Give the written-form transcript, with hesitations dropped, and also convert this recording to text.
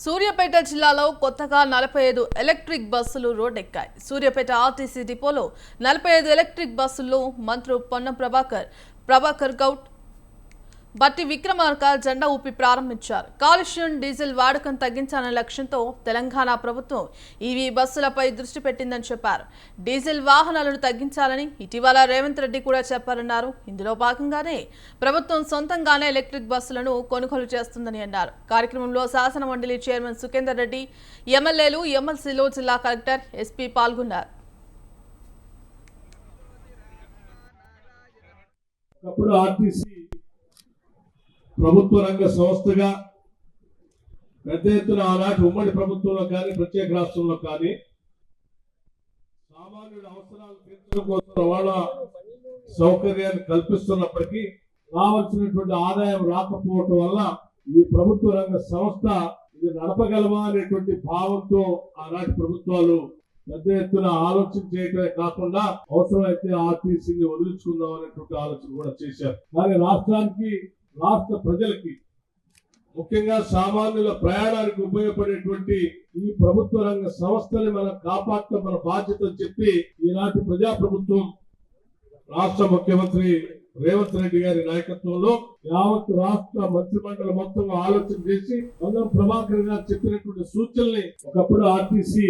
సూర్యాపేట జిల్లాలో కొత్తగా 45 ఎలక్ట్రిక్ బస్సులు రోడ్డెక్కాయి. సూర్యాపేట ఆర్టీసీ డిపోలో 45 ఎలక్ట్రిక్ బస్సుల్లో మంత్రులు పొన్నం ప్రభాకర్ గౌడ్, బట్టి విక్రమార్క జెండా ఊపి ప్రారంభించారు. కాలుష్యం, డీజిల్ వాడకం తగ్గించాలనే లక్ష్యంతో తెలంగాణ ప్రభుత్వం ఈవీ బస్సులపై దృష్టి పెట్టిందని చెప్పారు. డీజిల్ వాహనాలను తగ్గించాలని ఇటీవల రేవంత్ రెడ్డి కూడా చెప్పారన్నారు. ఇందులో భాగంగానే ప్రభుత్వం సొంతంగానే ఎలక్ట్రిక్ బస్సులను కొనుగోలు చేస్తుందని అన్నారు. కార్యక్రమంలో శాసన మండలి చైర్మన్ సుఖేందర్ రెడ్డి, ఎమ్మెల్యేలు, ఎమ్మెల్సీలు, జిల్లా కలెక్టర్, ఎస్పీ పాల్గొన్నారు. ప్రభుత్వ రంగ సంస్థగా పెద్ద ఎత్తున ఆనాటి ఉమ్మడి ప్రభుత్వంలో కానీ ప్రత్యేక రాష్ట్రంలో కానీ సామాన్యుడి అవసరాలు తీర్చడం కోసం రవాణా సౌకర్యాన్ని కల్పిస్తున్నప్పటికీ రావాల్సినటువంటి ఆదాయం రాకపోవటం వల్ల ఈ ప్రభుత్వ రంగ సంస్థ ఇది నడపగలమా అనేటువంటి భావంతో ఆనాటి ప్రభుత్వాలు పెద్ద ఎత్తున ఆలోచన చేయటమే కాకుండా అవసరమైతే ఆర్టీసీని వదిలించుకుందాం అనేటువంటి ఆలోచన కూడా చేశారు. కానీ రాష్ట్ర ప్రజలకి, ముఖ్యంగా సామాన్యుల ప్రయాణానికి ఉపయోగపడేటువంటి ఈ ప్రభుత్వ రంగ సంస్థని మనం కాపాడటం మన బాధ్యత చెప్పి ఈనాటి ప్రజాప్రభుత్వం రాష్ట్ర ముఖ్యమంత్రి రేవంత్ రెడ్డి గారి నాయకత్వంలో యావత్ రాష్ట్ర మంత్రిమండలి మొత్తం ఆలోచన చేసి పొన్నం ప్రభాకర్ గారు చెప్పినటువంటి సూచనల్ని ఒకప్పుడు ఆర్టీసీ